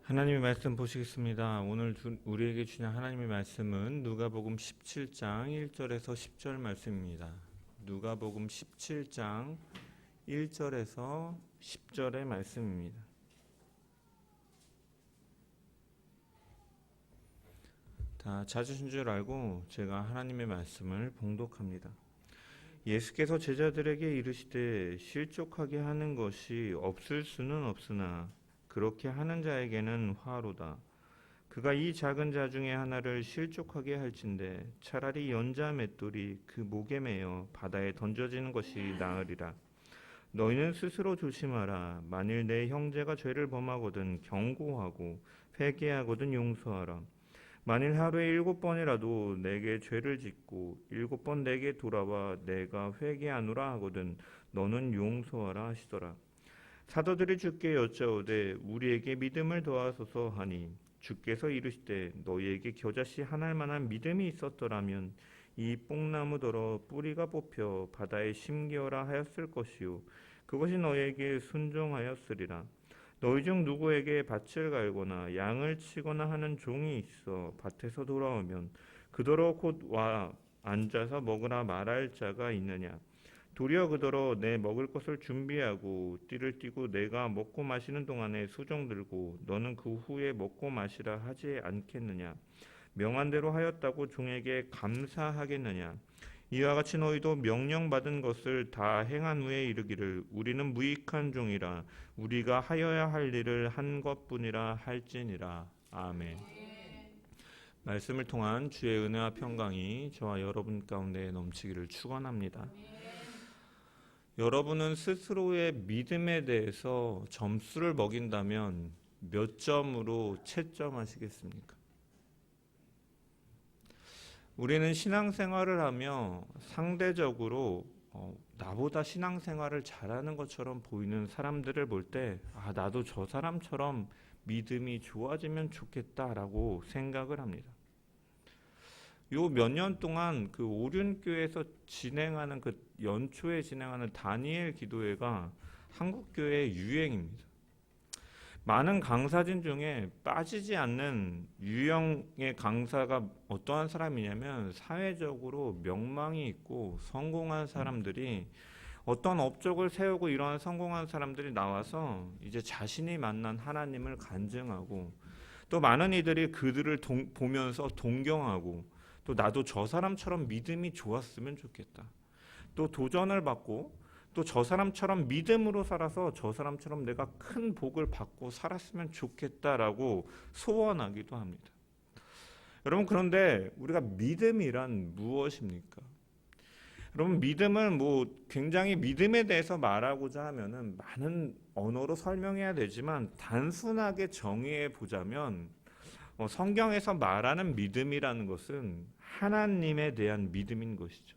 하나님의 말씀 보시겠습니다. 오늘 우리에게 주신 하나님의 말씀은 누가복음 17장 1절에서 10절 말씀입니다. 누가복음 17장 1절에서 10절의 말씀입니다. 다 찾으신 줄 알고 제가 하나님의 말씀을 봉독합니다. 예수께서 제자들에게 이르시되 실족하게 하는 것이 없을 수는 없으나 그렇게 하는 자에게는 화로다. 그가 이 작은 자 중에 하나를 실족하게 할진대 차라리 연자 맷돌이 그 목에 매어 바다에 던져지는 것이 나으리라. 너희는 스스로 조심하라. 만일 내 형제가 죄를 범하거든 경고하고 회개하거든 용서하라. 만일 하루에 7번이라도 내게 죄를 짓고 7번 내게 돌아와 내가 회개하노라 하거든 너는 용서하라 하시더라. 사도들이 주께 여짜오되 우리에게 믿음을 더하소서 하니 주께서 이르시되 너희에게 겨자씨 하나일 만한 믿음이 있었더라면 이 뽕나무더러 뿌리가 뽑혀 바다에 심기어라 하였을 것이요 그것이 너희에게 순종하였으리라. 너희 중 누구에게 밭을 갈거나 양을 치거나 하는 종이 있어 밭에서 돌아오면 그더러 곧 와 앉아서 먹으라 말할 자가 있느냐. 도리어 그더러 내 먹을 것을 준비하고 띠를 띠고 내가 먹고 마시는 동안에 수종 들고 너는 그 후에 먹고 마시라 하지 않겠느냐. 명한 대로 하였다고 종에게 감사하겠느냐. 이와 같이 너희도 명령받은 것을 다 행한 후에 이르기를 우리는 무익한 종이라 우리가 하여야 할 일을 한 것뿐이라 할지니라. 아멘. 말씀을 통한 주의 은혜와 평강이 저와 여러분 가운데 넘치기를 축원합니다. 여러분은 스스로의 믿음에 대해서 점수를 먹인다면 몇 점으로 채점하시겠습니까? 우리는 신앙생활을 하며 상대적으로 나보다 신앙생활을 잘하는 것처럼 보이는 사람들을 볼 때 나도 저 사람처럼 믿음이 좋아지면 좋겠다라고 생각을 합니다. 요 몇 년 동안 그 오륜교회에서 진행하는 그 연초에 진행하는 다니엘 기도회가 한국교회의 유행입니다. 많은 강사진 중에 빠지지 않는 유형의 강사가 어떠한 사람이냐면 사회적으로 명망이 있고 성공한 사람들이 어떤 업적을 세우고 이러한 성공한 사람들이 나와서 이제 자신이 만난 하나님을 간증하고 또 많은 이들이 그들을 보면서 동경하고 또 나도 저 사람처럼 믿음이 좋았으면 좋겠다. 또 도전을 받고 또 저 사람처럼 믿음으로 살아서 저 사람처럼 내가 큰 복을 받고 살았으면 좋겠다라고 소원하기도 합니다. 여러분 그런데 우리가 믿음이란 무엇입니까? 여러분 믿음은 굉장히 믿음에 대해서 말하고자 하면은 많은 언어로 설명해야 되지만 단순하게 정의해 보자면 성경에서 말하는 믿음이라는 것은 하나님에 대한 믿음인 것이죠.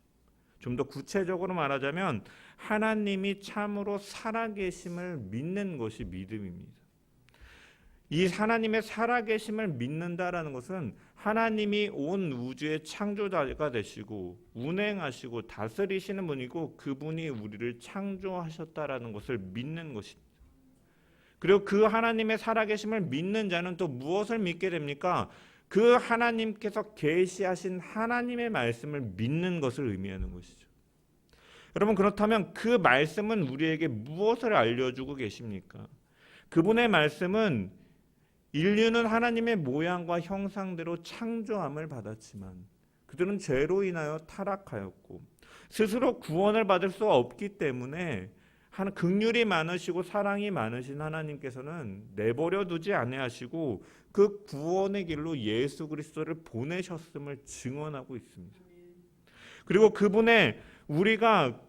좀 더 구체적으로 말하자면 하나님이 참으로 살아계심을 믿는 것이 믿음입니다. 이 하나님의 살아계심을 믿는다라는 것은 하나님이 온 우주의 창조자가 되시고 운행하시고 다스리시는 분이고 그분이 우리를 창조하셨다라는 것을 믿는 것입니다. 그리고 그 하나님의 살아계심을 믿는 자는 또 무엇을 믿게 됩니까? 그 하나님께서 계시하신 하나님의 말씀을 믿는 것을 의미하는 것이죠. 여러분 그렇다면 그 말씀은 우리에게 무엇을 알려주고 계십니까? 그분의 말씀은 인류는 하나님의 모양과 형상대로 창조함을 받았지만 그들은 죄로 인하여 타락하였고 스스로 구원을 받을 수 없기 때문에 긍휼이 많으시고 사랑이 많으신 하나님께서는 내버려 두지 아니하시고 그 구원의 길로 예수 그리스도를 보내셨음을 증언하고 있습니다. 그리고 그분의 우리가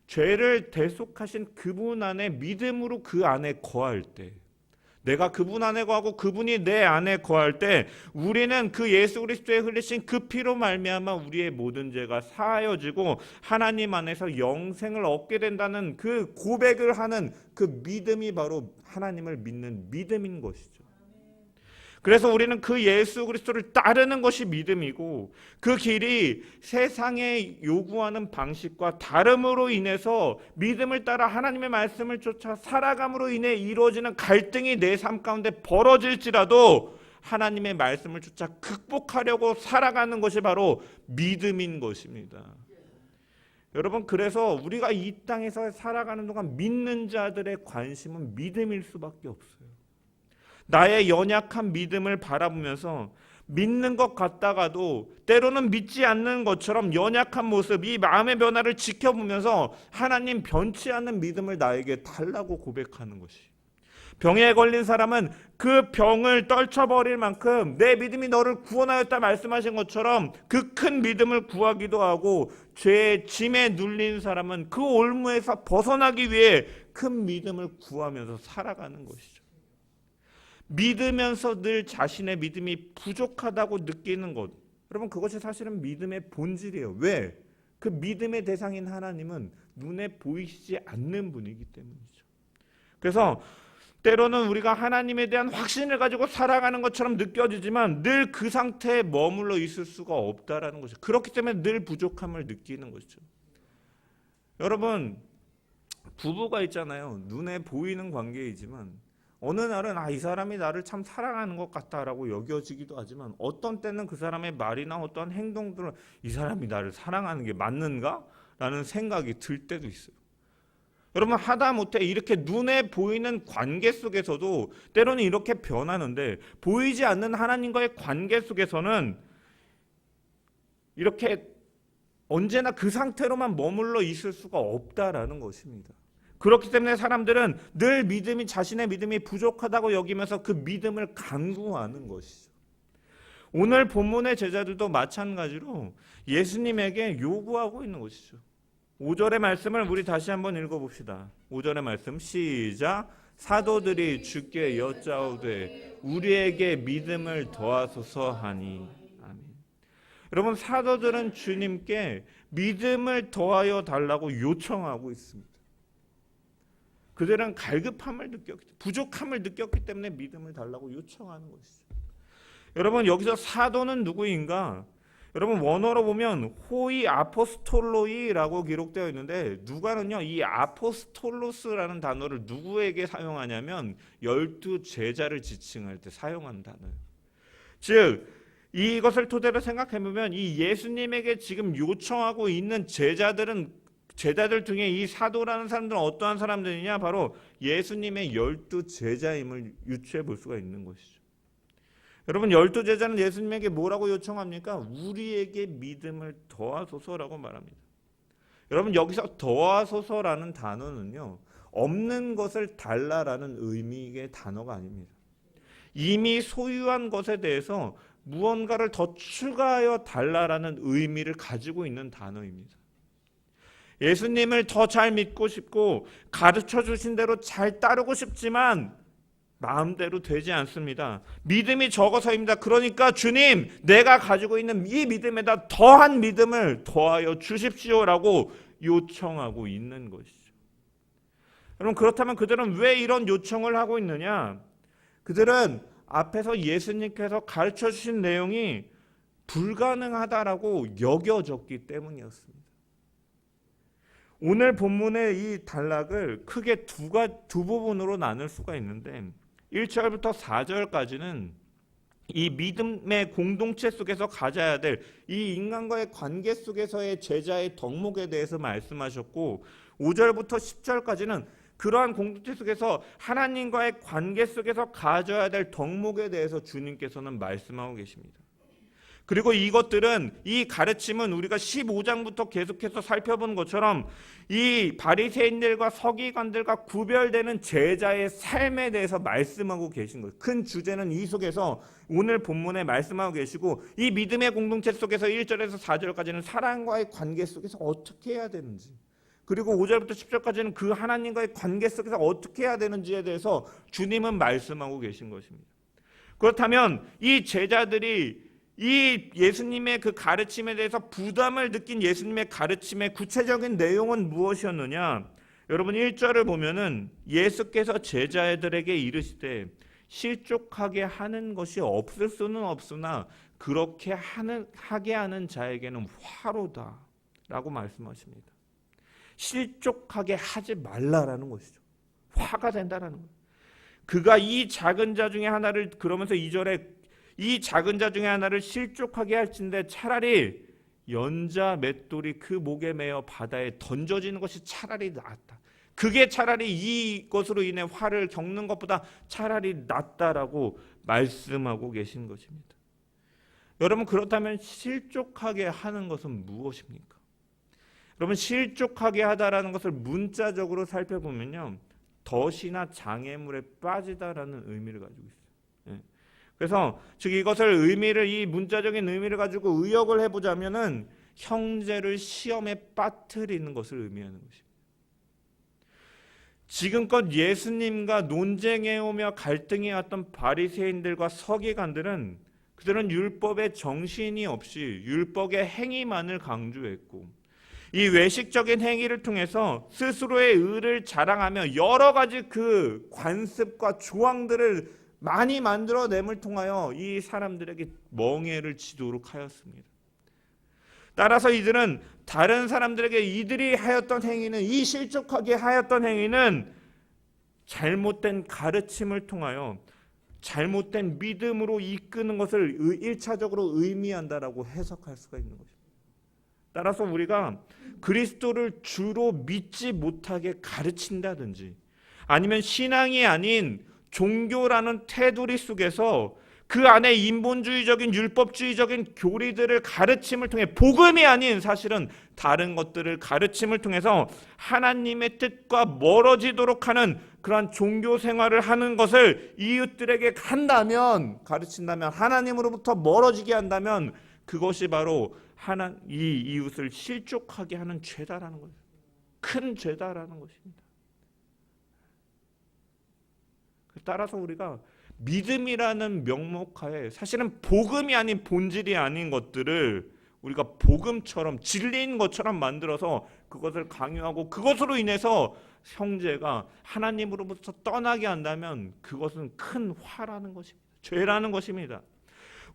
죄를 대속하신 그분 안에 믿음으로 그 안에 거할 때 내가 그분 안에 거하고 그분이 내 안에 거할 때 우리는 그 예수 그리스도에 흘리신 그 피로 말미암아 우리의 모든 죄가 사하여지고 하나님 안에서 영생을 얻게 된다는 그 고백을 하는 그 믿음이 바로 하나님을 믿는 믿음인 것이죠. 그래서 우리는 그 예수 그리스도를 따르는 것이 믿음이고, 그 길이 세상에 요구하는 방식과 다름으로 인해서 믿음을 따라 하나님의 말씀을 쫓아 살아감으로 인해 이루어지는 갈등이 내 삶 가운데 벌어질지라도 하나님의 말씀을 쫓아 극복하려고 살아가는 것이 바로 믿음인 것입니다. 여러분, 그래서 우리가 이 땅에서 살아가는 동안 믿는 자들의 관심은 믿음일 수밖에 없어요. 나의 연약한 믿음을 바라보면서 믿는 것 같다가도 때로는 믿지 않는 것처럼 연약한 모습, 이 마음의 변화를 지켜보면서 하나님 변치 않는 믿음을 나에게 달라고 고백하는 것이, 병에 걸린 사람은 그 병을 떨쳐버릴 만큼 내 믿음이 너를 구원하였다 말씀하신 것처럼 그 큰 믿음을 구하기도 하고, 죄의 짐에 눌린 사람은 그 올무에서 벗어나기 위해 큰 믿음을 구하면서 살아가는 것이죠. 믿으면서 늘 자신의 믿음이 부족하다고 느끼는 것, 여러분, 그것이 사실은 믿음의 본질이에요. 왜? 그 믿음의 대상인 하나님은 눈에 보이시지 않는 분이기 때문이죠. 그래서 때로는 우리가 하나님에 대한 확신을 가지고 살아가는 것처럼 느껴지지만 늘 그 상태에 머물러 있을 수가 없다라는 것이죠. 그렇기 때문에 늘 부족함을 느끼는 것이죠. 여러분, 부부가 있잖아요. 눈에 보이는 관계이지만 어느 날은 이 사람이 나를 참 사랑하는 것 같다라고 여겨지기도 하지만, 어떤 때는 그 사람의 말이나 어떤 행동들은 이 사람이 나를 사랑하는 게 맞는가? 라는 생각이 들 때도 있어요. 여러분, 하다못해 이렇게 눈에 보이는 관계 속에서도 때로는 이렇게 변하는데, 보이지 않는 하나님과의 관계 속에서는 이렇게 언제나 그 상태로만 머물러 있을 수가 없다라는 것입니다. 그렇기 때문에 사람들은 늘 믿음이, 자신의 믿음이 부족하다고 여기면서 그 믿음을 강구하는 것이죠. 오늘 본문의 제자들도 마찬가지로 예수님에게 요구하고 있는 것이죠. 5절의 말씀을 우리 다시 한번 읽어봅시다. 5절의 말씀 시작. 사도들이 주께 여짜오되 우리에게 믿음을 더하소서 하니. 아멘. 여러분, 사도들은 주님께 믿음을 더하여 달라고 요청하고 있습니다. 그들은 갈급함을 느꼈기, 부족함을 느꼈기 때문에 믿음을 달라고 요청하는 것이죠. 여러분, 여기서 사도는 누구인가? 여러분, 원어로 보면 호이 아포스톨로이라고 기록되어 있는데, 누가는요 이 아포스톨로스라는 단어를 누구에게 사용하냐면 12 제자를 지칭할 때 사용하는 단어예요. 즉 이것을 토대로 생각해보면 이 예수님에게 지금 요청하고 있는 제자들 중에 이 사도라는 사람들은 어떠한 사람들이냐? 바로 예수님의 12 제자임을 유추해 볼 수가 있는 것이죠. 여러분, 12 제자는 예수님에게 뭐라고 요청합니까? 우리에게 믿음을 더하소서라고 말합니다. 여러분, 여기서 더하소서라는 단어는요, 없는 것을 달라라는 의미의 단어가 아닙니다. 이미 소유한 것에 대해서 무언가를 더 추가하여 달라라는 의미를 가지고 있는 단어입니다. 예수님을 더 잘 믿고 싶고 가르쳐 주신 대로 잘 따르고 싶지만 마음대로 되지 않습니다. 믿음이 적어서입니다. 그러니까 주님, 내가 가지고 있는 이 믿음에다 더한 믿음을 더하여 주십시오라고 요청하고 있는 것이죠. 여러분, 그렇다면 그들은 왜 이런 요청을 하고 있느냐? 그들은 앞에서 예수님께서 가르쳐 주신 내용이 불가능하다라고 여겨졌기 때문이었습니다. 오늘 본문의 이 단락을 크게 두 부분으로 나눌 수가 있는데, 1절부터 4절까지는 이 믿음의 공동체 속에서 가져야 될 이 인간과의 관계 속에서의 제자의 덕목에 대해서 말씀하셨고, 5절부터 10절까지는 그러한 공동체 속에서 하나님과의 관계 속에서 가져야 될 덕목에 대해서 주님께서는 말씀하고 계십니다. 그리고 이것들은, 이 가르침은 우리가 15장부터 계속해서 살펴본 것처럼 이 바리새인들과 서기관들과 구별되는 제자의 삶에 대해서 말씀하고 계신 거예요. 큰 주제는 이 속에서 오늘 본문에 말씀하고 계시고, 이 믿음의 공동체 속에서 1절에서 4절까지는 사랑과의 관계 속에서 어떻게 해야 되는지, 그리고 5절부터 10절까지는 그 하나님과의 관계 속에서 어떻게 해야 되는지에 대해서 주님은 말씀하고 계신 것입니다. 그렇다면 이 제자들이 이 예수님의 그 가르침에 대해서 부담을 느낀 예수님의 가르침의 구체적인 내용은 무엇이었느냐? 여러분, 1절을 보면은 예수께서 제자들에게 이르시되 실족하게 하는 것이 없을 수는 없으나 그렇게 하게 하는 자에게는 화로다 라고 말씀하십니다. 실족하게 하지 말라라는 것이죠. 화가 된다라는 거예요. 그가 이 작은 자 중에 하나를, 그러면서 2절에 이 작은 자 중에 하나를 실족하게 할진대 차라리 연자 맷돌이 그 목에 매어 바다에 던져지는 것이 차라리 낫다. 그게 차라리 이것으로 인해 화를 겪는 것보다 차라리 낫다라고 말씀하고 계신 것입니다. 여러분, 그렇다면 실족하게 하는 것은 무엇입니까? 여러분, 실족하게 하다라는 것을 문자적으로 살펴보면요, 덫이나 장애물에 빠지다라는 의미를 가지고 있어요. 그래서 즉 이것을 이 문자적인 의미를 가지고 의역을 해보자면은 형제를 시험에 빠뜨리는 것을 의미하는 것입니다. 지금껏 예수님과 논쟁해오며 갈등해왔던 바리새인들과 서기관들은 그들은 율법의 정신이 없이 율법의 행위만을 강조했고 이 외식적인 행위를 통해서 스스로의 의를 자랑하며 여러 가지 그 관습과 조항들을 많이 만들어냄을 통하여 이 사람들에게 멍해를 지도록 하였습니다. 따라서 이들은 다른 사람들에게 이들이 하였던 행위는, 이 실족하게 하였던 행위는 잘못된 가르침을 통하여 잘못된 믿음으로 이끄는 것을 1차적으로 의미한다라고 해석할 수가 있는 것입니다. 따라서 우리가 그리스도를 주로 믿지 못하게 가르친다든지 아니면 신앙이 아닌 종교라는 테두리 속에서 그 안에 인본주의적인 율법주의적인 교리들을 가르침을 통해 복음이 아닌 사실은 다른 것들을 가르침을 통해서 하나님의 뜻과 멀어지도록 하는 그러한 종교 생활을 하는 것을 이웃들에게 한다면, 가르친다면, 하나님으로부터 멀어지게 한다면 그것이 바로 이 이웃을 실족하게 하는 죄다라는 거예요. 큰 죄다라는 것입니다. 따라서 우리가 믿음이라는 명목하에 사실은 복음이 아닌, 본질이 아닌 것들을 우리가 복음처럼, 진리인 것처럼 만들어서 그것을 강요하고 그것으로 인해서 형제가 하나님으로부터 떠나게 한다면 그것은 큰 화라는 것입니다. 죄라는 것입니다.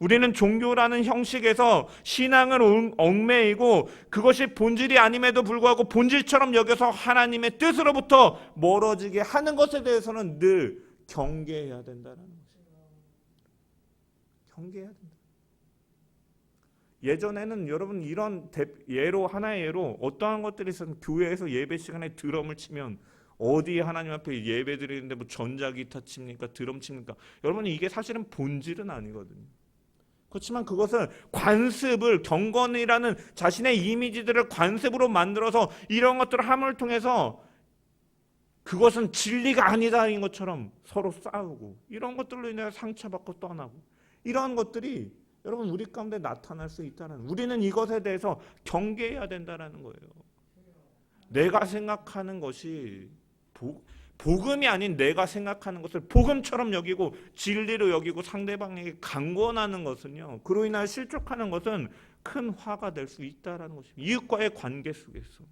우리는 종교라는 형식에서 신앙을 얽매이고 그것이 본질이 아님에도 불구하고 본질처럼 여겨서 하나님의 뜻으로부터 멀어지게 하는 것에 대해서는 늘 경계해야 된다는 것입니다. 경계해야 된다. 예전에는 여러분 이런 하나의 예로 어떠한 것들이 있었는, 교회에서 예배 시간에 드럼을 치면 어디 하나님 앞에 예배 드리는데 뭐 전자기타 칩니까? 드럼 칩니까? 여러분, 이게 사실은 본질은 아니거든요. 그렇지만 그것을 관습을, 경건이라는 자신의 이미지들을 관습으로 만들어서 이런 것들을 함을 통해서 그것은 진리가 아니다인 것처럼 서로 싸우고 이런 것들로 인해 상처받고 떠나고 이런 것들이 여러분 우리 가운데 나타날 수 있다는, 우리는 이것에 대해서 경계해야 된다는 거예요. 내가 생각하는 것이 복음이 아닌 내가 생각하는 것을 복음처럼 여기고 진리로 여기고 상대방에게 강권하는 것은요, 그로 인하여 실족하는 것은 큰 화가 될 수 있다는 것입니다. 이웃과의 관계 속에서.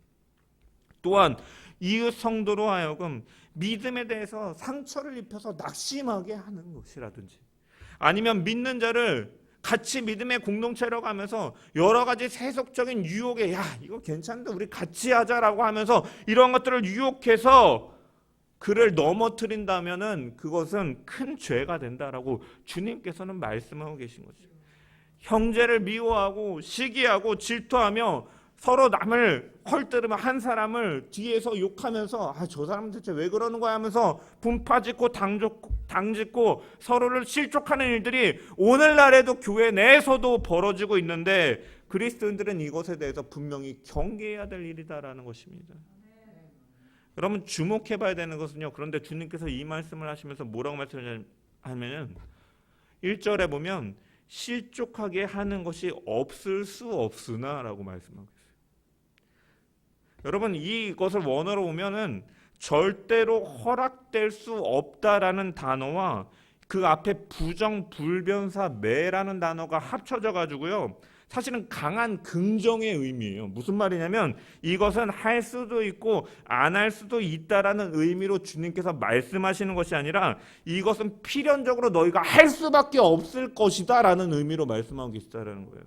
또한 이웃 성도로 하여금 믿음에 대해서 상처를 입혀서 낙심하게 하는 것이라든지 아니면 믿는 자를 같이 믿음의 공동체라고 하면서 여러 가지 세속적인 유혹에 야 이거 괜찮은데 우리 같이 하자라고 하면서 이런 것들을 유혹해서 그를 넘어뜨린다면은 그것은 큰 죄가 된다라고 주님께서는 말씀하고 계신 거죠. 형제를 미워하고 시기하고 질투하며 서로 남을 헐뜯으며 한 사람을 뒤에서 욕하면서 저 사람 대체 왜 그러는 거야 하면서 분파짓고 당짓고 서로를 실족하는 일들이 오늘날에도 교회 내에서도 벌어지고 있는데 그리스도인들은 이것에 대해서 분명히 경계해야 될 일이다라는 것입니다. 여러분, 주목해봐야 되는 것은요, 그런데 주님께서 이 말씀을 하시면서 뭐라고 말씀하냐면은 1절에 보면 실족하게 하는 것이 없을 수 없으나 라고 말씀하고 있어요. 여러분, 이것을 원어로 보면은 절대로 허락될 수 없다라는 단어와 그 앞에 부정 불변사 매라는 단어가 합쳐져 가지고요, 사실은 강한 긍정의 의미예요. 무슨 말이냐면 이것은 할 수도 있고 안 할 수도 있다라는 의미로 주님께서 말씀하시는 것이 아니라 이것은 필연적으로 너희가 할 수밖에 없을 것이다 라는 의미로 말씀하고 계시다라는 거예요.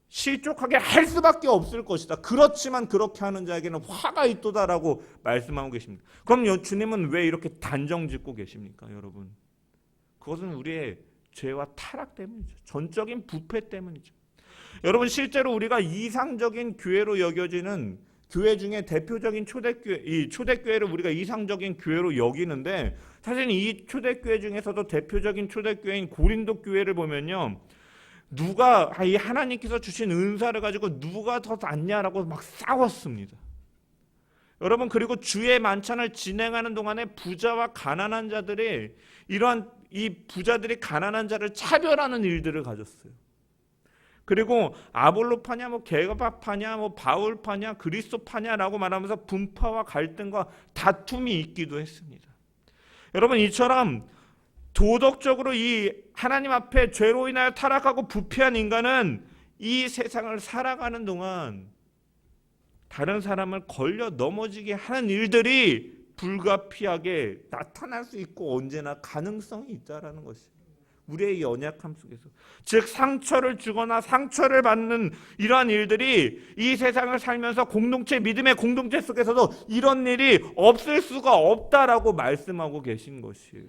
실족하게 할 수밖에 없을 것이다. 그렇지만 그렇게 하는 자에게는 화가 있도다라고 말씀하고 계십니다. 그럼 주님은 왜 이렇게 단정짓고 계십니까, 여러분? 그것은 우리의 죄와 타락 때문이죠. 전적인 부패 때문이죠. 여러분, 실제로 우리가 이상적인 교회로 여겨지는 교회 중에 대표적인 초대교회, 이 초대교회를 우리가 이상적인 교회로 여기는데, 사실 이 초대교회 중에서도 대표적인 초대교회인 고린도 교회를 보면요, 누가 이 하나님께서 주신 은사를 가지고 누가 더 낫냐라고 막 싸웠습니다. 여러분, 그리고 주의 만찬을 진행하는 동안에 부자와 가난한 자들이 이러한 이 부자들이 가난한 자를 차별하는 일들을 가졌어요. 그리고 아볼로파냐, 뭐 게바파냐, 뭐 바울파냐, 그리스도파냐라고 말하면서 분파와 갈등과 다툼이 있기도 했습니다. 여러분, 이처럼 도덕적으로 이 하나님 앞에 죄로 인하여 타락하고 부패한 인간은 이 세상을 살아가는 동안 다른 사람을 걸려 넘어지게 하는 일들이 불가피하게 나타날 수 있고 언제나 가능성이 있다라는 것이에요. 우리의 연약함 속에서, 즉 상처를 주거나 상처를 받는 이러한 일들이 이 세상을 살면서 공동체, 믿음의 공동체 속에서도 이런 일이 없을 수가 없다라고 말씀하고 계신 것이에요.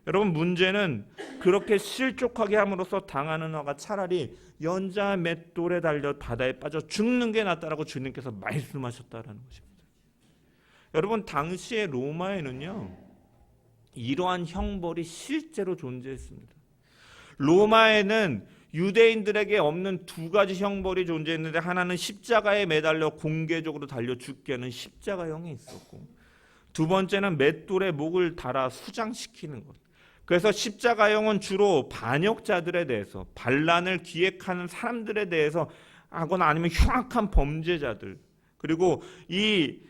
여러분, 문제는 그렇게 실족하게 함으로써 당하는 화가 차라리 연자 맷돌에 달려 바다에 빠져 죽는 게 낫다라고 주님께서 말씀하셨다라는 것입니다. 여러분, 당시의 로마에는요, 이러한 형벌이 실제로 존재했습니다. 로마에는 유대인들에게 없는 두 가지 형벌이 존재했는데, 하나는 십자가에 매달려 공개적으로 달려 죽게 하는 십자가형이 있었고, 두 번째는 맷돌에 목을 달아 수장시키는 것. 그래서 십자가형은 주로 반역자들에 대해서, 반란을 기획하는 사람들에 대해서 하거나 아니면 흉악한 범죄자들, 그리고 이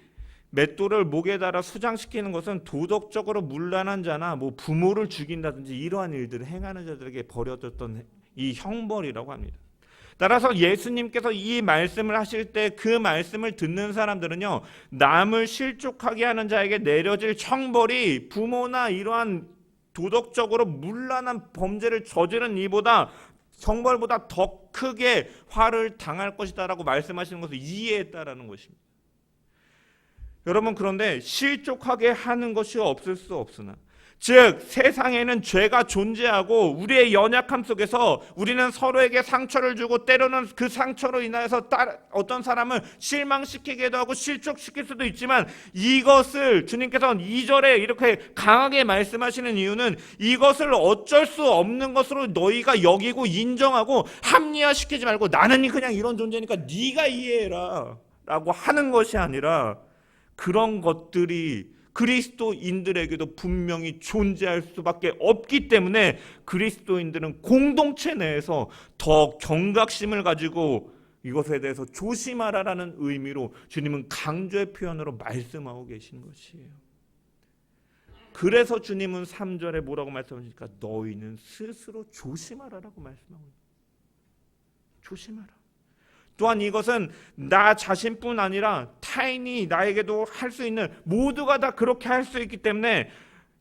맷돌을 목에 달아 수장시키는 것은 도덕적으로 문란한 자나 뭐 부모를 죽인다든지 이러한 일들을 행하는 자들에게 벌어졌던 이 형벌이라고 합니다. 따라서 예수님께서 이 말씀을 하실 때 그 말씀을 듣는 사람들은요, 남을 실족하게 하는 자에게 내려질 형벌이 부모나 이러한 도덕적으로 문란한 범죄를 저지른 이보다 형벌보다 더 크게 화를 당할 것이다라고 말씀하시는 것을 이해했다라는 것입니다. 여러분, 그런데 실족하게 하는 것이 없을 수 없으나, 즉 세상에는 죄가 존재하고 우리의 연약함 속에서 우리는 서로에게 상처를 주고 때로는 그 상처로 인하여서 어떤 사람을 실망시키기도 하고 실족시킬 수도 있지만, 이것을 주님께서는 2절에 이렇게 강하게 말씀하시는 이유는 이것을 어쩔 수 없는 것으로 너희가 여기고 인정하고 합리화시키지 말고 나는 그냥 이런 존재니까 네가 이해해라 라고 하는 것이 아니라, 그런 것들이 그리스도인들에게도 분명히 존재할 수밖에 없기 때문에 그리스도인들은 공동체 내에서 더 경각심을 가지고 이것에 대해서 조심하라라는 의미로 주님은 강조의 표현으로 말씀하고 계신 것이에요. 그래서 주님은 3절에 뭐라고 말씀하십니까? 너희는 스스로 조심하라라고 말씀하고 있어요. 조심하라. 또한 이것은 나 자신뿐 아니라 타인이 나에게도 할 수 있는, 모두가 다 그렇게 할 수 있기 때문에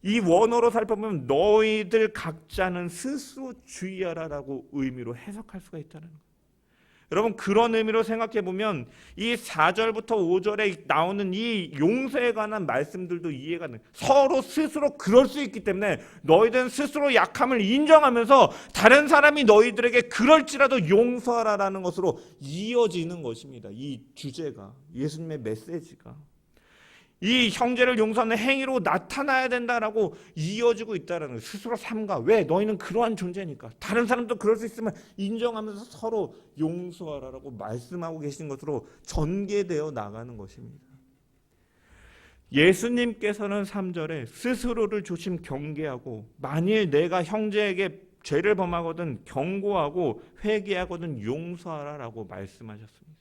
이 원어로 살펴보면 너희들 각자는 스스로 주의하라라고 의미로 해석할 수가 있다는 거예요. 여러분, 그런 의미로 생각해 보면 이 4절부터 5절에 나오는 이 용서에 관한 말씀들도 이해가 돼요. 서로 스스로 그럴 수 있기 때문에 너희들은 스스로 약함을 인정하면서 다른 사람이 너희들에게 그럴지라도 용서하라라는 것으로 이어지는 것입니다. 이 주제가, 예수님의 메시지가 이 형제를 용서하는 행위로 나타나야 된다라고 이어지고 있다는 거예요. 스스로 삼가. 왜? 너희는 그러한 존재니까. 다른 사람도 그럴 수 있으면 인정하면서 서로 용서하라라고 말씀하고 계신 것으로 전개되어 나가는 것입니다. 예수님께서는 3절에 스스로를 조심 경계하고, 만일 내가 형제에게 죄를 범하거든 경고하고 회개하거든 용서하라라고 말씀하셨습니다.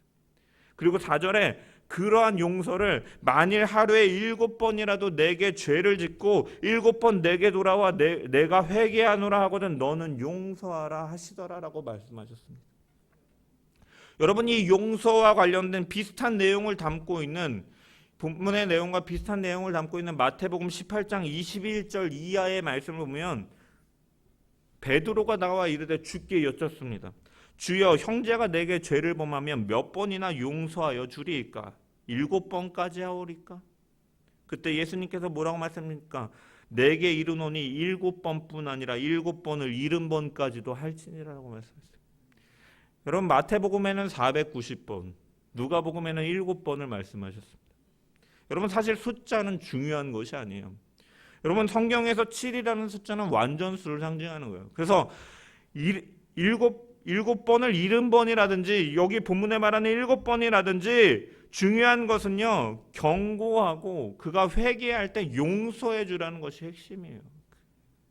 그리고 4절에 그러한 용서를 만일 하루에 7번이라도 내게 죄를 짓고 7번 내게 돌아와 내가 회개하노라 하거든 너는 용서하라 하시더라라고 말씀하셨습니다. 여러분, 이 용서와 관련된 비슷한 내용을 담고 있는 본문의 내용과 비슷한 내용을 담고 있는 마태복음 18장 21절 이하의 말씀을 보면 베드로가 나와 이르되 주께 여쭙습니다. 주여, 형제가 내게 죄를 범하면 몇 번이나 용서하여 주리이까? 7번까지 하오리까? 그때 예수님께서 뭐라고 말씀합니까? 내게 이르노니 7번뿐 아니라 7번을 70번까지도 할지니라고 말씀했어요. 여러분, 마태복음에는 490번, 누가복음에는 7번을 말씀하셨습니다. 여러분, 사실 숫자는 중요한 것이 아니에요. 여러분, 성경에서 7이라는 숫자는 완전수를 상징하는 거예요. 그래서 7번을 70번이라든지 여기 본문에 말하는 7번이라든지 중요한 것은요, 경고하고 그가 회개할 때 용서해 주라는 것이 핵심이에요.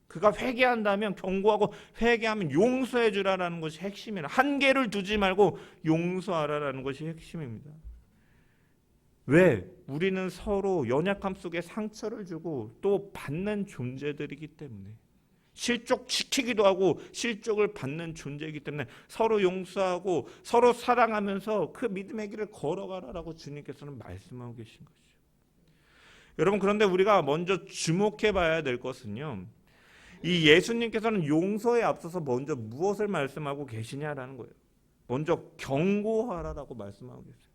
그가 회개한다면 경고하고 회개하면 용서해 주라는 것이 핵심이에요. 한계를 두지 말고 용서하라는 것이 핵심입니다. 왜? 우리는 서로 연약함 속에 상처를 주고 또 받는 존재들이기 때문에, 실족시키기도 하고 실족을 받는 존재이기 때문에 서로 용서하고 서로 사랑하면서 그 믿음의 길을 걸어가라라고 주님께서는 말씀하고 계신 것이죠. 여러분, 그런데 우리가 먼저 주목해 봐야 될 것은요, 이 예수님께서는 용서에 앞서서 먼저 무엇을 말씀하고 계시냐라는 거예요. 먼저 경고하라라고 말씀하고 계세요.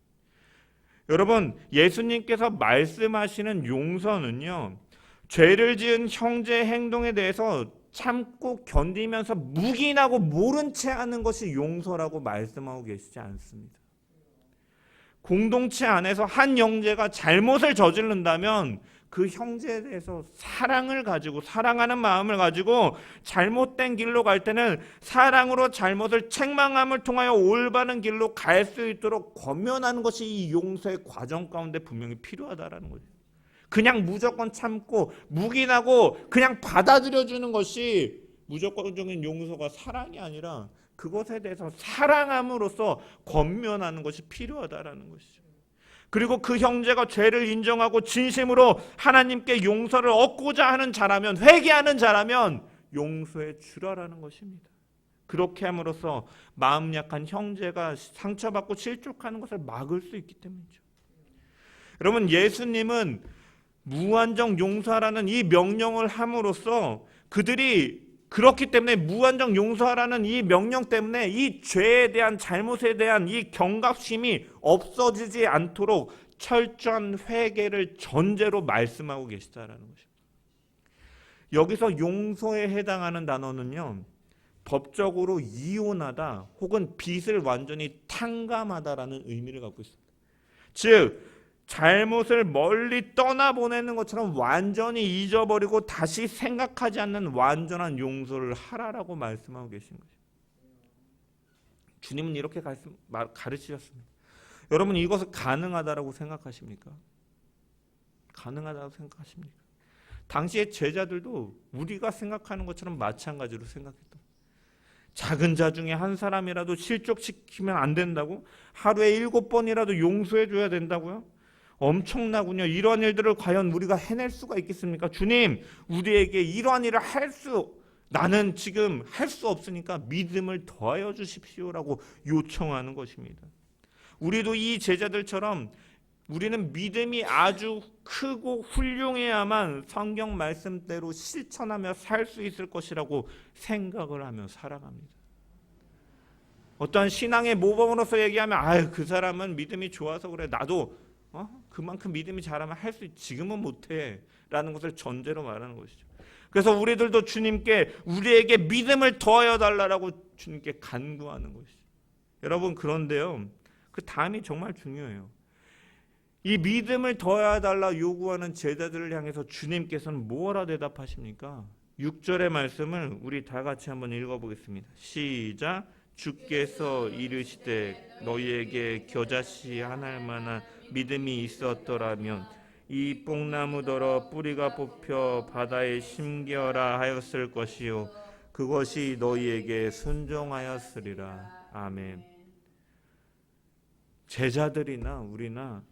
여러분, 예수님께서 말씀하시는 용서는요, 죄를 지은 형제의 행동에 대해서 참고 견디면서 묵인하고 모른 채 하는 것이 용서라고 말씀하고 계시지 않습니다. 공동체 안에서 한 형제가 잘못을 저지른다면 그 형제에 대해서 사랑을 가지고, 사랑하는 마음을 가지고 잘못된 길로 갈 때는 사랑으로 잘못을 책망함을 통하여 올바른 길로 갈 수 있도록 권면하는 것이 이 용서의 과정 가운데 분명히 필요하다라는 거죠. 그냥 무조건 참고 묵인하고 그냥 받아들여주는 것이 무조건적인 용서가 사랑이 아니라 그것에 대해서 사랑함으로써 권면하는 것이 필요하다라는 것이죠. 그리고 그 형제가 죄를 인정하고 진심으로 하나님께 용서를 얻고자 하는 자라면, 회개하는 자라면 용서해 주라라는 것입니다. 그렇게 함으로써 마음 약한 형제가 상처받고 실족하는 것을 막을 수 있기 때문이죠. 여러분, 예수님은 무한정 용서하라는 이 명령을 함으로써 그들이 그렇기 때문에 무한정 용서하라는 이 명령 때문에 이 죄에 대한, 잘못에 대한 이 경각심이 없어지지 않도록 철저한 회개를 전제로 말씀하고 계시다라는 것입니다. 여기서 용서에 해당하는 단어는요, 법적으로 이혼하다 혹은 빚을 완전히 탕감하다라는 의미를 갖고 있습니다. 즉 잘못을 멀리 떠나보내는 것처럼 완전히 잊어버리고 다시 생각하지 않는 완전한 용서를 하라라고 말씀하고 계신 거죠. 주님은 이렇게 가르치셨습니다. 여러분, 이것을 가능하다라고 생각하십니까? 가능하다고 생각하십니까? 당시의 제자들도 우리가 생각하는 것처럼 마찬가지로 생각했다. 작은 자 중에 한 사람이라도 실족시키면 안 된다고? 하루에 7번이라도 용서해 줘야 된다고요? 엄청나군요. 이러한 일들을 과연 우리가 해낼 수가 있겠습니까? 주님, 우리에게 이러한 일을 나는 지금 할 수 없으니까 믿음을 더하여 주십시오라고 요청하는 것입니다. 우리도 이 제자들처럼 우리는 믿음이 아주 크고 훌륭해야만 성경 말씀대로 실천하며 살 수 있을 것이라고 생각을 하며 살아갑니다. 어떠한 신앙의 모범으로서 얘기하면 그 사람은 믿음이 좋아서 그래, 나도 그만큼 믿음이 잘하면 할 수 있지, 지금은 못해 라는 것을 전제로 말하는 것이죠. 그래서 우리들도 주님께 우리에게 믿음을 더하여 달라고 주님께 간구하는 것이죠. 여러분, 그런데요, 그 다음이 정말 중요해요. 이 믿음을 더하여 달라 요구하는 제자들을 향해서 주님께서는 뭐라 대답하십니까? 6절의 말씀을 우리 다 같이 한번 읽어보겠습니다. 시작. 주께서 이르시되 너희에게 겨자씨 하나일 만한 믿음이 있었더라면 이 뽕나무더러 뿌리가 뽑혀 바다에 심겨라 하였을 것이요 그것이 너희에게 순종하였으리라. 아멘. 제자들이나 우리나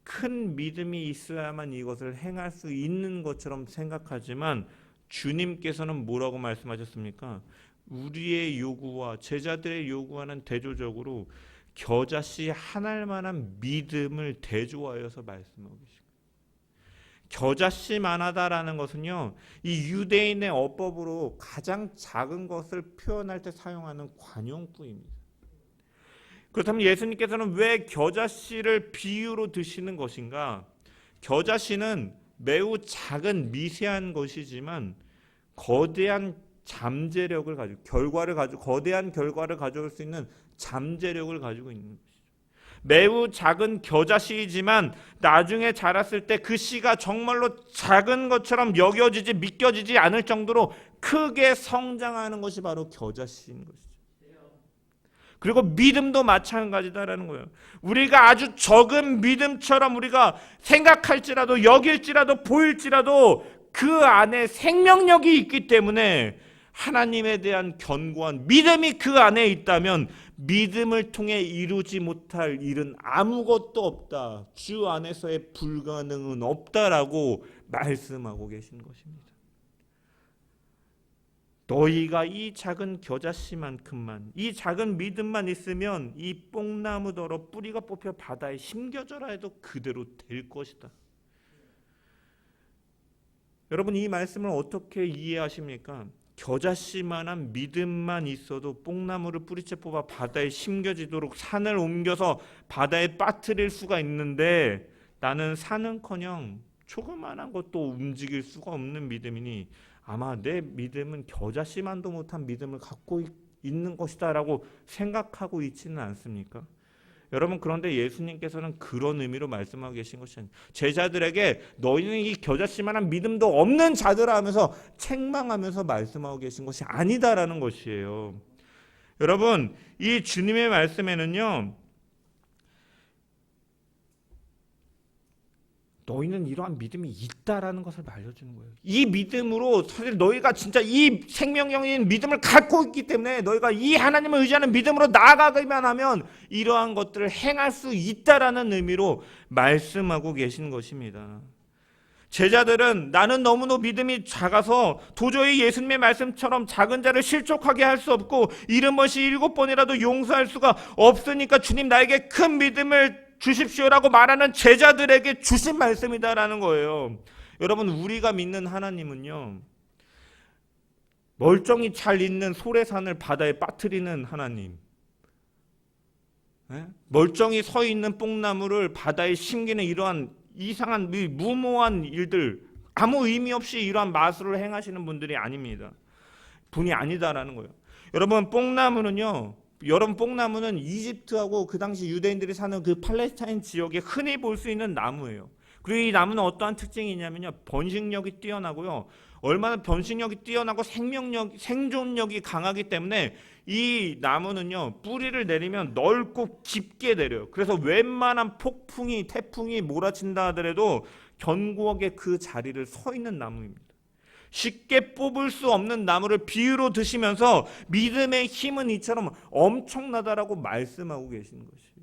큰 믿음이 있어야만 이것을 행할 수 있는 것처럼 생각하지만 주님께서는 뭐라고 말씀하셨습니까? 우리의 요구와 제자들의 요구와는 대조적으로 겨자씨 하나만한 믿음을 대조하여서 말씀하고 계십니다. 겨자씨만하다라는 것은요, 이 유대인의 어법으로 가장 작은 것을 표현할 때 사용하는 관용구입니다. 그렇다면 예수님께서는 왜 겨자씨를 비유로 드시는 것인가? 겨자씨는 매우 작은 미세한 것이지만 거대한 잠재력을 가지고 거대한 결과를 가져올 수 있는 잠재력을 가지고 있는 것이죠. 매우 작은 겨자씨이지만 나중에 자랐을 때 그 씨가 정말로 작은 것처럼 여겨지지 믿겨지지 않을 정도로 크게 성장하는 것이 바로 겨자씨인 것이죠. 그리고 믿음도 마찬가지다라는 거예요. 우리가 아주 적은 믿음처럼 우리가 생각할지라도 여길지라도 보일지라도 그 안에 생명력이 있기 때문에 하나님에 대한 견고한 믿음이 그 안에 있다면 믿음을 통해 이루지 못할 일은 아무것도 없다. 주 안에서의 불가능은 없다라고 말씀하고 계신 것입니다. 너희가 이 작은 겨자씨만큼만, 이 작은 믿음만 있으면 이 뽕나무더러 뿌리가 뽑혀 바다에 심겨져라 해도 그대로 될 것이다. 여러분, 이 말씀을 어떻게 이해하십니까? 겨자씨만한 믿음만 있어도 뽕나무를 뿌리채 뽑아 바다에 심겨지도록 산을 옮겨서 바다에 빠뜨릴 수가 있는데 나는 산은커녕 조그만한 것도 움직일 수가 없는 믿음이니 아마 내 믿음은 겨자씨만도 못한 믿음을 갖고 있는 것이다 라고 생각하고 있지는 않습니까? 여러분, 그런데 예수님께서는 그런 의미로 말씀하고 계신 것이 아니에요. 제자들에게 너희는 이 겨자씨만한 믿음도 없는 자들아 하면서 책망하면서 말씀하고 계신 것이 아니다라는 것이에요. 여러분, 이 주님의 말씀에는요, 너희는 이러한 믿음이 있다라는 것을 알려주는 거예요. 이 믿음으로 사실 너희가 진짜 이 생명력인 믿음을 갖고 있기 때문에 너희가 이 하나님을 의지하는 믿음으로 나아가기만 하면 이러한 것들을 행할 수 있다라는 의미로 말씀하고 계신 것입니다. 제자들은 나는 너무나 믿음이 작아서 도저히 예수님의 말씀처럼 작은 자를 실족하게 할 수 없고 70번씩 7번이라도 용서할 수가 없으니까 주님 나에게 큰 믿음을 주십시오라고 말하는 제자들에게 주신 말씀이다라는 거예요. 여러분, 우리가 믿는 하나님은요, 멀쩡히 잘 있는 소래산을 바다에 빠뜨리는 하나님, 멀쩡히 서 있는 뽕나무를 바다에 심기는 이러한 이상한 무모한 일들, 아무 의미 없이 이러한 마술을 행하시는 분들이 아닙니다. 분이 아니다라는 거예요. 여러분, 뽕나무는 이집트하고 그 당시 유대인들이 사는 그 팔레스타인 지역에 흔히 볼 수 있는 나무예요. 그리고 이 나무는 어떠한 특징이 있냐면요, 번식력이 뛰어나고요, 얼마나 번식력이 뛰어나고 생존력이 강하기 때문에 이 나무는요, 뿌리를 내리면 넓고 깊게 내려요. 그래서 웬만한 폭풍이, 태풍이 몰아친다 하더라도 견고하게 그 자리를 서 있는 나무입니다. 쉽게 뽑을 수 없는 나무를 비유로 드시면서 믿음의 힘은 이처럼 엄청나다라고 말씀하고 계시는 것이에요.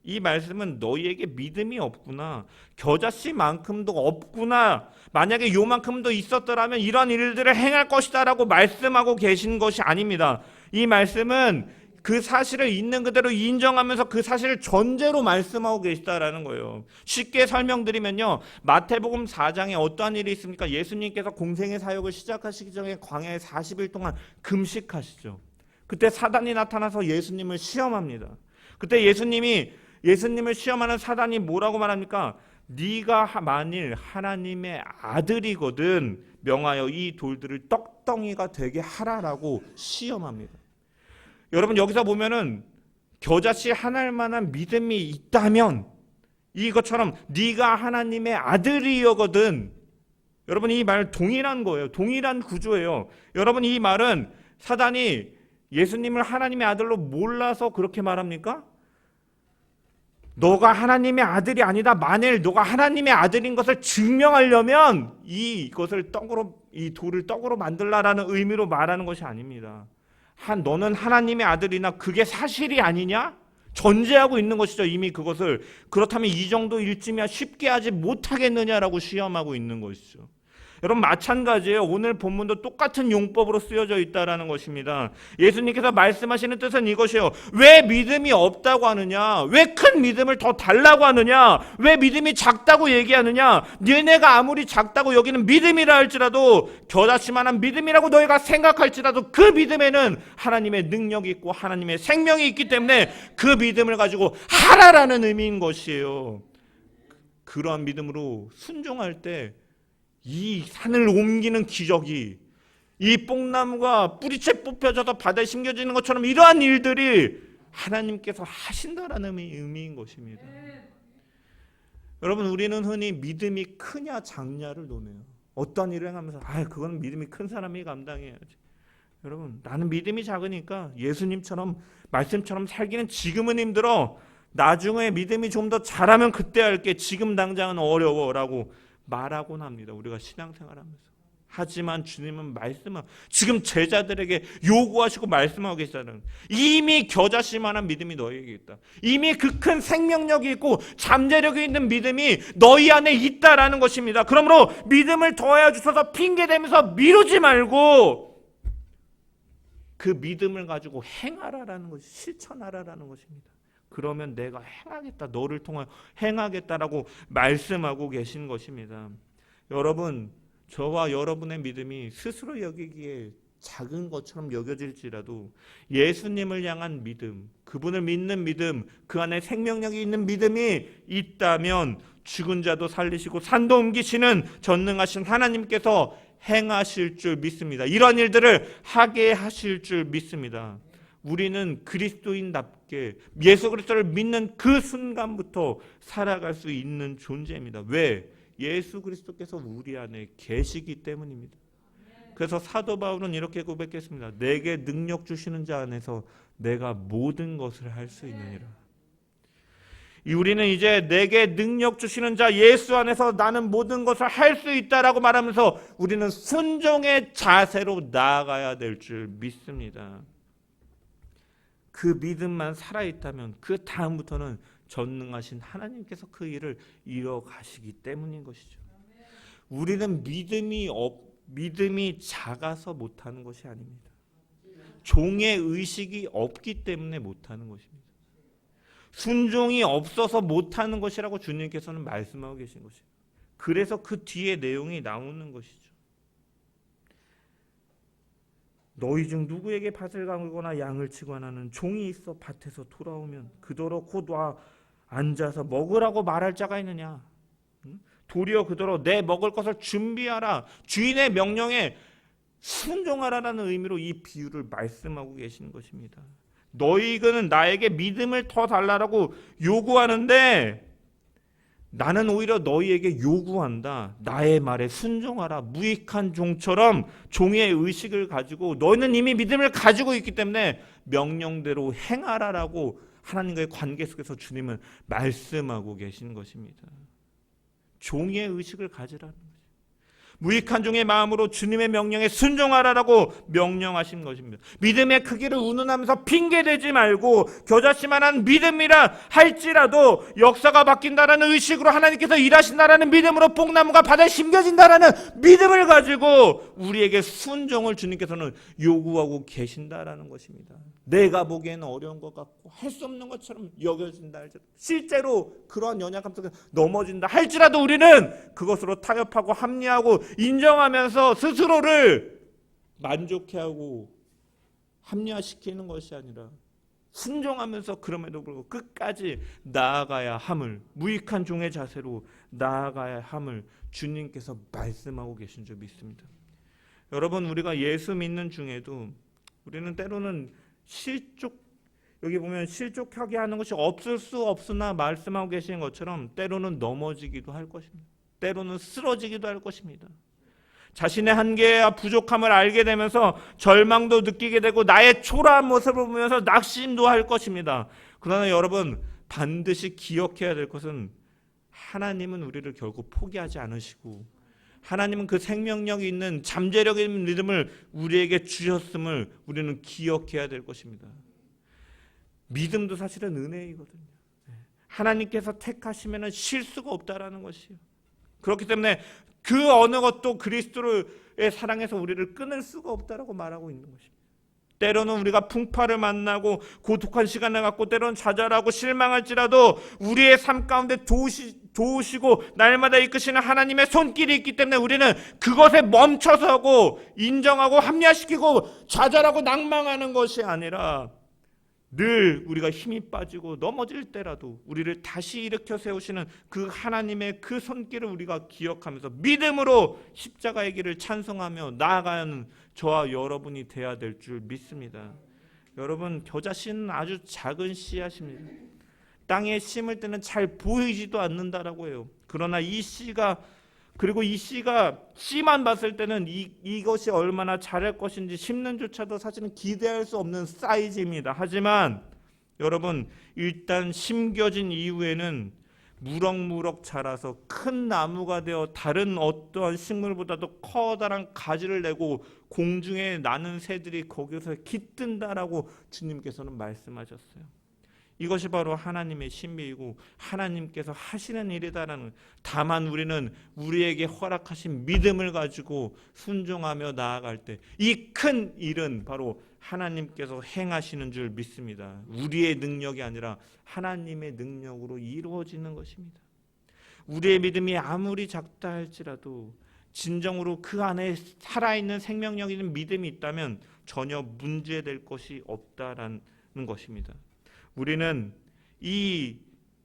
이 말씀은 너희에게 믿음이 없구나, 겨자씨만큼도 없구나, 만약에 요만큼도 있었더라면 이러한 일들을 행할 것이다 라고 말씀하고 계신 것이 아닙니다. 이 말씀은 그 사실을 있는 그대로 인정하면서 그 사실을 전제로 말씀하고 계시다라는 거예요. 쉽게 설명드리면요, 마태복음 4장에 어떠한 일이 있습니까? 예수님께서 공생의 사역을 시작하시기 전에 광야에 40일 동안 금식하시죠. 그때 사단이 나타나서 예수님을 시험합니다. 그때 예수님을 시험하는 사단이 뭐라고 말합니까? 네가 만일 하나님의 아들이거든 명하여 이 돌들을 떡덩이가 되게 하라라고 시험합니다. 여러분, 여기서 보면은 겨자씨 하나만한 믿음이 있다면 이것처럼 네가 하나님의 아들이거든. 여러분, 이 말 동일한 거예요. 동일한 구조예요. 여러분, 이 말은 사단이 예수님을 하나님의 아들로 몰라서 그렇게 말합니까? 너가 하나님의 아들이 아니다. 만일 너가 하나님의 아들인 것을 증명하려면 이 돌을 떡으로 만들라라는 의미로 말하는 것이 아닙니다. 너는 하나님의 아들이나 그게 사실이 아니냐? 전제하고 있는 것이죠. 이미 그것을. 그렇다면 이 정도 일쯤이야 쉽게 하지 못하겠느냐라고 시험하고 있는 것이죠. 여러분 마찬가지예요. 오늘 본문도 똑같은 용법으로 쓰여져 있다라는 것입니다. 예수님께서 말씀하시는 뜻은 이것이에요. 왜 믿음이 없다고 하느냐? 왜 큰 믿음을 더 달라고 하느냐? 왜 믿음이 작다고 얘기하느냐? 너네가 아무리 작다고 여기는 믿음이라 할지라도 겨자씨만한 믿음이라고 너희가 생각할지라도 그 믿음에는 하나님의 능력이 있고 하나님의 생명이 있기 때문에 그 믿음을 가지고 하라라는 의미인 것이에요. 그러한 믿음으로 순종할 때 이 산을 옮기는 기적이, 이 뽕나무가 뿌리채 뽑혀져서 바다에 심겨지는 것처럼 이러한 일들이 하나님께서 하신다라는 의미인 것입니다. 여러분 우리는 흔히 믿음이 크냐 작냐를 논해요. 어떤 일을 행하면서 그건 믿음이 큰 사람이 감당해야지. 여러분 나는 믿음이 작으니까 예수님처럼 말씀처럼 살기는 지금은 힘들어. 나중에 믿음이 좀 더 잘하면 그때 할게. 지금 당장은 어려워라고 말하곤 합니다. 우리가 신앙생활하면서. 하지만 주님은 말씀하고 지금 제자들에게 요구하시고 말씀하고 계시다는, 이미 겨자씨만한 믿음이 너희에게 있다. 이미 그 큰 생명력이 있고 잠재력이 있는 믿음이 너희 안에 있다라는 것입니다. 그러므로 믿음을 더하여 주셔서 핑계대면서 미루지 말고 그 믿음을 가지고 행하라라는 것이, 실천하라라는 것입니다. 그러면 내가 행하겠다, 너를 통하여 행하겠다라고 말씀하고 계신 것입니다. 여러분, 저와 여러분의 믿음이 스스로 여기기에 작은 것처럼 여겨질지라도 예수님을 향한 믿음, 그분을 믿는 믿음, 그 안에 생명력이 있는 믿음이 있다면 죽은 자도 살리시고 산도 옮기시는 전능하신 하나님께서 행하실 줄 믿습니다. 이런 일들을 하게 하실 줄 믿습니다. 우리는 그리스도인답게 예수 그리스도를 믿는 그 순간부터 살아갈 수 있는 존재입니다. 왜? 예수 그리스도께서 우리 안에 계시기 때문입니다. 그래서 사도 바울은 이렇게 고백했습니다. 내게 능력 주시는 자 안에서 내가 모든 것을 할 수 있느니라. 우리는 이제 내게 능력 주시는 자 예수 안에서 나는 모든 것을 할 수 있다라고 말하면서 우리는 순종의 자세로 나아가야 될 줄 믿습니다. 그 믿음만 살아있다면 그 다음부터는 전능하신 하나님께서 그 일을 이뤄가시기 때문인 것이죠. 우리는 믿음이 작아서 못하는 것이 아닙니다. 종의 의식이 없기 때문에 못하는 것입니다. 순종이 없어서 못하는 것이라고 주님께서는 말씀하고 계신 것이에요. 그래서 그 뒤에 내용이 나오는 것이죠. 너희 중 누구에게 밭을 가꾸거나 양을 치거나 하는 종이 있어 밭에서 돌아오면 그더러 곧 와 앉아서 먹으라고 말할 자가 있느냐? 도리어 그더러 내 먹을 것을 준비하라. 주인의 명령에 순종하라라는 의미로 이 비유를 말씀하고 계시는 것입니다. 너희는 나에게 믿음을 더 달라라고 요구하는데 나는 오히려 너희에게 요구한다. 나의 말에 순종하라. 무익한 종처럼 종의 의식을 가지고 너희는 이미 믿음을 가지고 있기 때문에 명령대로 행하라라고 하나님과의 관계 속에서 주님은 말씀하고 계신 것입니다. 종의 의식을 가지라는 거죠. 무익한 종의 마음으로 주님의 명령에 순종하라라고 명령하신 것입니다. 믿음의 크기를 운운하면서 핑계대지 말고 겨자씨만한 믿음이라 할지라도 역사가 바뀐다라는 의식으로 하나님께서 일하신다라는 믿음으로 뽕나무가 바다에 심겨진다라는 믿음을 가지고 우리에게 순종을 주님께서는 요구하고 계신다라는 것입니다. 내가 보기에는 어려운 것 같고 할 수 없는 것처럼 여겨진다 할지라도, 실제로 그러한 연약함 속에 넘어진다 할지라도 우리는 그것으로 타협하고 합리하고 인정하면서 스스로를 만족해하고 합리화시키는 것이 아니라 순종하면서 그럼에도 불구하고 끝까지 나아가야 함을, 무익한 종의 자세로 나아가야 함을 주님께서 말씀하고 계신 줄 믿습니다. 여러분, 우리가 예수 믿는 중에도 우리는 때로는 여기 보면 실족하게 하는 것이 없을 수 없으나 말씀하고 계신 것처럼 때로는 넘어지기도 할 것입니다. 때로는 쓰러지기도 할 것입니다. 자신의 한계와 부족함을 알게 되면서 절망도 느끼게 되고 나의 초라한 모습을 보면서 낙심도 할 것입니다. 그러나 여러분, 반드시 기억해야 될 것은 하나님은 우리를 결국 포기하지 않으시고 하나님은 그 생명력이 있는 잠재력 있는 믿음을 우리에게 주셨음을 우리는 기억해야 될 것입니다. 믿음도 사실은 은혜이거든요. 하나님께서 택하시면 실수가 없다라는 것이요. 그렇기 때문에 그 어느 것도 그리스도의 사랑에서 우리를 끊을 수가 없다라고 말하고 있는 것입니다. 때로는 우리가 풍파를 만나고 고독한 시간을 갖고 때로는 좌절하고 실망할지라도 우리의 삶 가운데 도우시고 날마다 이끄시는 하나님의 손길이 있기 때문에 우리는 그것에 멈춰서고 인정하고 합리화시키고 좌절하고 낭망하는 것이 아니라 늘 우리가 힘이 빠지고 넘어질 때라도 우리를 다시 일으켜 세우시는 그 하나님의 그 손길을 우리가 기억하면서 믿음으로 십자가의 길을 찬송하며 나아가는 저와 여러분이 돼야 될 줄 믿습니다. 여러분, 겨자씨는 아주 작은 씨앗입니다. 땅에 심을 때는 잘 보이지도 않는다라고 해요. 그러나 이 씨가 씨만 봤을 때는 이것이 얼마나 자랄 것인지 심는조차도 사실은 기대할 수 없는 사이즈입니다. 하지만 여러분, 일단 심겨진 이후에는 무럭무럭 자라서 큰 나무가 되어 다른 어떠한 식물보다도 커다란 가지를 내고 공중에 나는 새들이 거기서 깃든다라고 주님께서는 말씀하셨어요. 이것이 바로 하나님의 신비이고 하나님께서 하시는 일이다라는, 다만 우리는 우리에게 허락하신 믿음을 가지고 순종하며 나아갈 때 이 큰 일은 바로 하나님께서 행하시는 줄 믿습니다. 우리의 능력이 아니라 하나님의 능력으로 이루어지는 것입니다. 우리의 믿음이 아무리 작다 할지라도 진정으로 그 안에 살아있는 생명력 있는 믿음이 있다면 전혀 문제될 것이 없다라는 것입니다. 우리는 이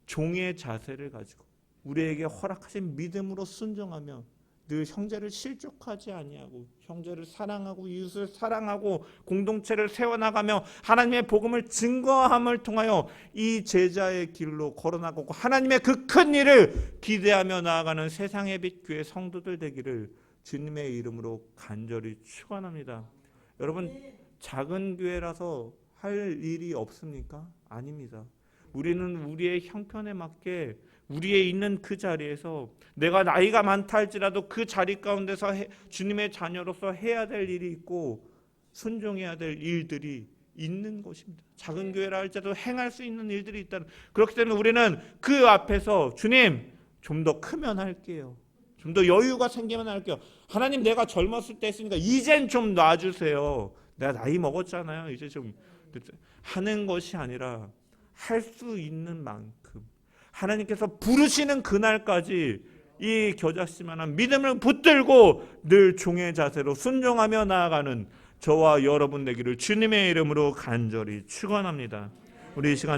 종의 자세를 가지고 우리에게 허락하신 믿음으로 순종하며 늘 형제를 실족하지 아니하고 형제를 사랑하고 이웃을 사랑하고 공동체를 세워나가며 하나님의 복음을 증거함을 통하여 이 제자의 길로 걸어나가고 하나님의 그 큰 일을 기대하며 나아가는 세상의 빛 교회 성도들 되기를 주님의 이름으로 간절히 축원합니다. 여러분, 작은 교회라서 할 일이 없습니까? 아닙니다. 우리는 우리의 형편에 맞게 우리의 있는 그 자리에서 내가 나이가 많다 할지라도 그 자리 가운데서 주님의 자녀로서 해야 될 일이 있고 순종해야 될 일들이 있는 것입니다. 작은 교회라 할지라도 행할 수 있는 일들이 있다. 그렇기 때문에 우리는 그 앞에서 주님, 좀 더 크면 할게요. 좀 더 여유가 생기면 할게요. 하나님, 내가 젊었을 때 했으니까 이젠 좀 놔주세요. 내가 나이 먹었잖아요. 이제 좀 하는 것이 아니라 할 수 있는 만큼 하나님께서 부르시는 그날까지 이 겨자씨만한 믿음을 붙들고 늘 종의 자세로 순종하며 나아가는 저와 여러분 되기를 주님의 이름으로 간절히 축원합니다. 우리 이 시간